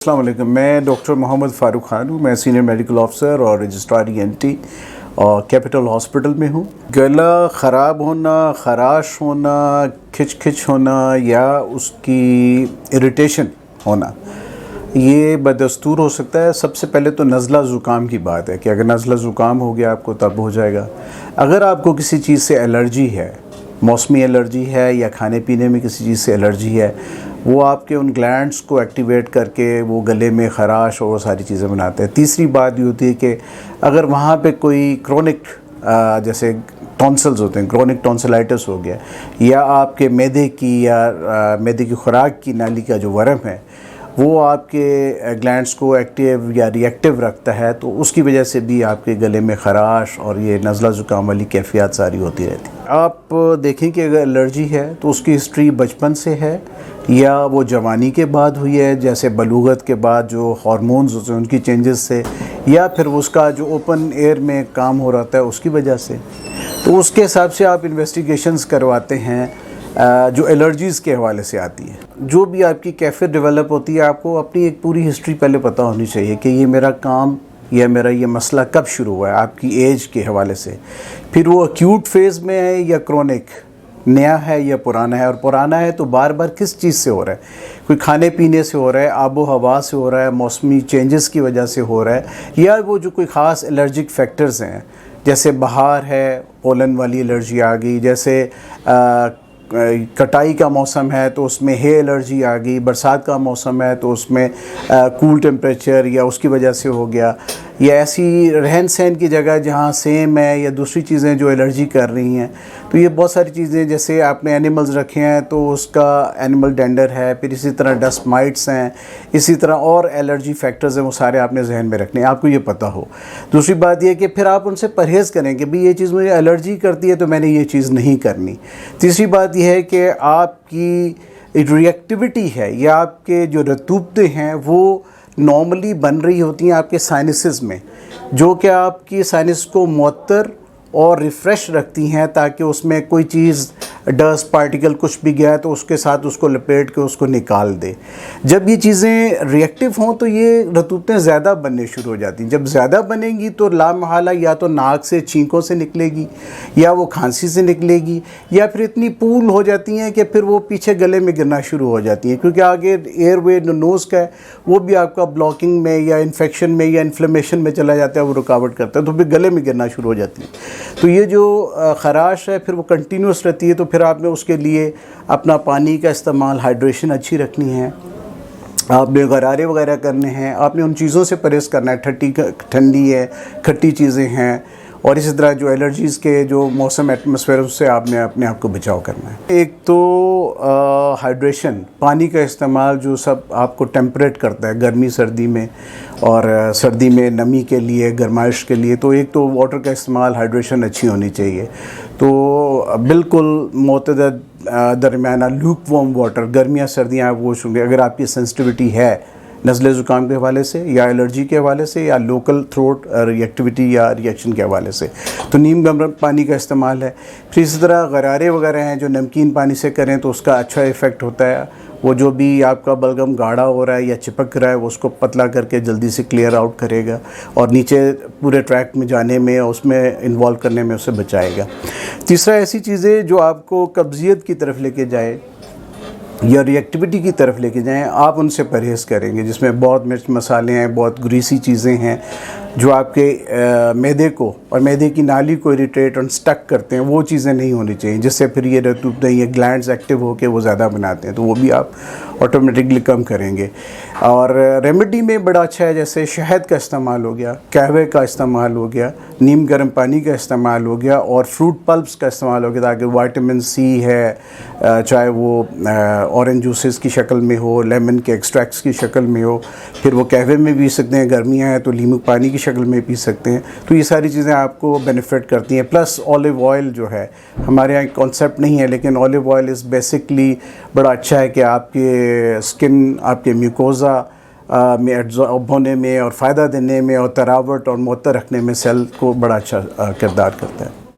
السلام علیکم. میں ڈاکٹر محمد فاروق خان ہوں. میں سینئر میڈیکل آفیسر اور رجسٹرار ENT اور کیپٹل ہاسپٹل میں ہوں. گلا خراب ہونا، خراش ہونا، کھچ ہونا یا اس کی اریٹیشن ہونا یہ بدستور ہو سکتا ہے. سب سے پہلے تو نزلہ زکام کی بات ہے کہ اگر نزلہ زکام ہو گیا آپ کو تب ہو جائے گا. اگر آپ کو کسی چیز سے الرجی ہے، موسمی الرجی ہے یا کھانے پینے میں کسی چیز سے الرجی ہے، وہ آپ کے ان گلینڈز کو ایکٹیویٹ کر کے وہ گلے میں خراش اور وہ ساری چیزیں بناتے ہیں. تیسری بات یہ ہوتی ہے کہ اگر وہاں پہ کوئی کرونک جیسے ٹونسلز ہوتے ہیں، کرونک ٹونسلائٹس ہو گیا، یا آپ کے معدے کی یا معدے کی خوراک کی نالی کا جو ورم ہے وہ آپ کے گلینڈز کو ایکٹیو یا ری ایکٹیو رکھتا ہے، تو اس کی وجہ سے بھی آپ کے گلے میں خراش اور یہ نزلہ زکام والی کیفیات ساری ہوتی رہتی. آپ دیکھیں کہ اگر الرجی ہے تو اس کی ہسٹری بچپن سے ہے یا وہ جوانی کے بعد ہوئی ہے، جیسے بلوغت کے بعد جو ہارمونز ہوتے ہیں ان کی چینجز سے، یا پھر اس کا جو اوپن ایئر میں کام ہو رہتا ہے اس کی وجہ سے. تو اس کے حساب سے آپ انویسٹیگیشنز کرواتے ہیں جو الرجیز کے حوالے سے آتی ہے. جو بھی آپ کی کیفیت ڈیولپ ہوتی ہے آپ کو اپنی ایک پوری ہسٹری پہلے پتہ ہونی چاہیے کہ یہ میرا کام یا میرا یہ مسئلہ کب شروع ہوا ہے آپ کی ایج کے حوالے سے، پھر وہ ایکیوٹ فیز میں ہے یا کرونک، نیا ہے یا پرانا ہے، اور پرانا ہے تو بار بار کس چیز سے ہو رہا ہے. کوئی کھانے پینے سے ہو رہا ہے، آب و ہوا سے ہو رہا ہے، موسمی چینجز کی وجہ سے ہو رہا ہے، یا وہ جو کوئی خاص الرجک فیکٹرز ہیں جیسے بہار ہے پولن والی الرجی آ گئی، جیسے کٹائی کا موسم ہے تو اس میں ہے الرجی آ گئی، برسات کا موسم ہے تو اس میں کول ٹیمپریچر یا اس کی وجہ سے ہو گیا، یا ایسی رہن سہن کی جگہ جہاں سیم ہے یا دوسری چیزیں جو الرجی کر رہی ہیں. تو یہ بہت ساری چیزیں، جیسے آپ نے اینیملز رکھے ہیں تو اس کا اینیمل ڈینڈر ہے، پھر اسی طرح ڈسٹ مائٹس ہیں، اسی طرح اور الرجی فیکٹرز ہیں، وہ سارے آپ نے ذہن میں رکھنے ہیں، آپ کو یہ پتہ ہو. دوسری بات یہ کہ پھر آپ ان سے پرہیز کریں کہ بھی یہ چیز مجھے الرجی کرتی ہے تو میں نے یہ چیز نہیں کرنی. تیسری بات یہ ہے کہ آپ کی ری ایکٹیویٹی ہے یا آپ کے جو رطوبتیں ہیں وہ نارملی بن رہی ہوتی ہیں آپ کے سائنسز میں، جو کہ آپ کی سائنس کو معطر اور ریفریش رکھتی ہیں تاکہ اس میں کوئی چیز ڈسٹ پارٹیکل کچھ بھی گیا ہے تو اس کے ساتھ اس کو لپیٹ کے اس کو نکال دے. جب یہ چیزیں ری ایکٹیو ہوں تو یہ رطوبتیں زیادہ بننے شروع ہو جاتی ہیں. جب زیادہ بنیں گی تو لامحالہ یا تو ناک سے چھینکوں سے نکلے گی یا وہ کھانسی سے نکلے گی، یا پھر اتنی پول ہو جاتی ہیں کہ پھر وہ پیچھے گلے میں گرنا شروع ہو جاتی ہیں، کیونکہ آگے ایئر وے نوز کا ہے وہ بھی آپ کا بلاکنگ میں یا انفیکشن میں یا انفلیمیشن میں چلا جاتا ہے، وہ رکاوٹ کرتا ہے تو پھر گلے میں گرنا شروع ہو جاتی ہے. تو یہ جو خراش ہے پھر وہ کنٹینیوس رہتی ہے. تو پھر آپ نے اس کے لیے اپنا پانی کا استعمال، ہائیڈریشن اچھی رکھنی ہے، آپ نے غرارے وغیرہ کرنے ہیں، آپ نے ان چیزوں سے پرہیز کرنا ہے، ٹھنڈی ہے، کھٹی چیزیں ہیں، اور اسی طرح جو الرجیز کے جو موسم ایٹماسفیئر اس سے آپ نے اپنے آپ کو بچاؤ کرنا ہے. ایک تو ہائیڈریشن، پانی کا استعمال جو سب آپ کو ٹیمپریٹ کرتا ہے گرمی سردی میں، اور سردی میں نمی کے لیے، گرمائش کے لیے. تو ایک تو واٹر کا استعمال، ہائیڈریشن اچھی ہونی چاہیے. تو بالکل معتدل درمیانہ لیوک وارم واٹر، گرمیاں سردیاں آپ وہ گے. اگر آپ کی سینسٹیوٹی ہے نزلے زکام کے حوالے سے یا الرجی کے حوالے سے یا لوکل تھروٹ ری ایکٹیویٹی یا ریئیکشن کے حوالے سے، تو نیم گرم پانی کا استعمال ہے. پھر اسی طرح غرارے وغیرہ ہیں جو نمکین پانی سے کریں تو اس کا اچھا ایفیکٹ ہوتا ہے. وہ جو بھی آپ کا بلغم گاڑھا ہو رہا ہے یا چپک رہا ہے وہ اس کو پتلا کر کے جلدی سے کلیئر آؤٹ کرے گا اور نیچے پورے ٹریک میں جانے میں، اس میں انوالو کرنے میں اسے بچائے گا. تیسرا ایسی چیزیں جو آپ کو قبضیت کی طرف لے کے جائے یا ری ایکٹیویٹی کی طرف لے کے جائیں، آپ ان سے پرہیز کریں گے، جس میں بہت مرچ مسالے ہیں، بہت گریسی چیزیں ہیں جو آپ کے معدے کو اور معدے کی نالی کو اریٹیٹ اور سٹک کرتے ہیں. وہ چیزیں نہیں ہونی چاہیے جس سے پھر یہ رطوبتیں، یہ گلینڈز ایکٹیو ہو کے وہ زیادہ بناتے ہیں، تو وہ بھی آپ آٹومیٹکلی کم کریں گے. اور ریمیڈی میں بڑا اچھا ہے، جیسے شہد کا استعمال ہو گیا، قہوے کا استعمال ہو گیا، نیم گرم پانی کا استعمال ہو گیا، اور فروٹ پلپس کا استعمال ہو گیا تاکہ وائٹامن سی ہے، چاہے وہ اورنج جوسز کی شکل میں ہو، لیمن کے ایکسٹریکٹس کی شکل میں ہو، پھر وہ قہوے میں پی سکتے ہیں، گرمیاں ہیں تو لیمو پانی کی شکل میں پی سکتے ہیں. تو یہ ساری چیزیں آپ کو بینیفٹ کرتی ہیں. پلس اولیو آئل جو ہے، ہمارے یہاں کانسیپٹ نہیں ہے لیکن اولیو آئل از بیسکلی بڑا اچھا ہے کہ آپ کے اسکن، آپ کے میوکوزا میں ایڈزارب ہونے میں اور فائدہ دینے میں اور تراوٹ اور معطر رکھنے میں سیل کو بڑا اچھا کردار کرتا ہے.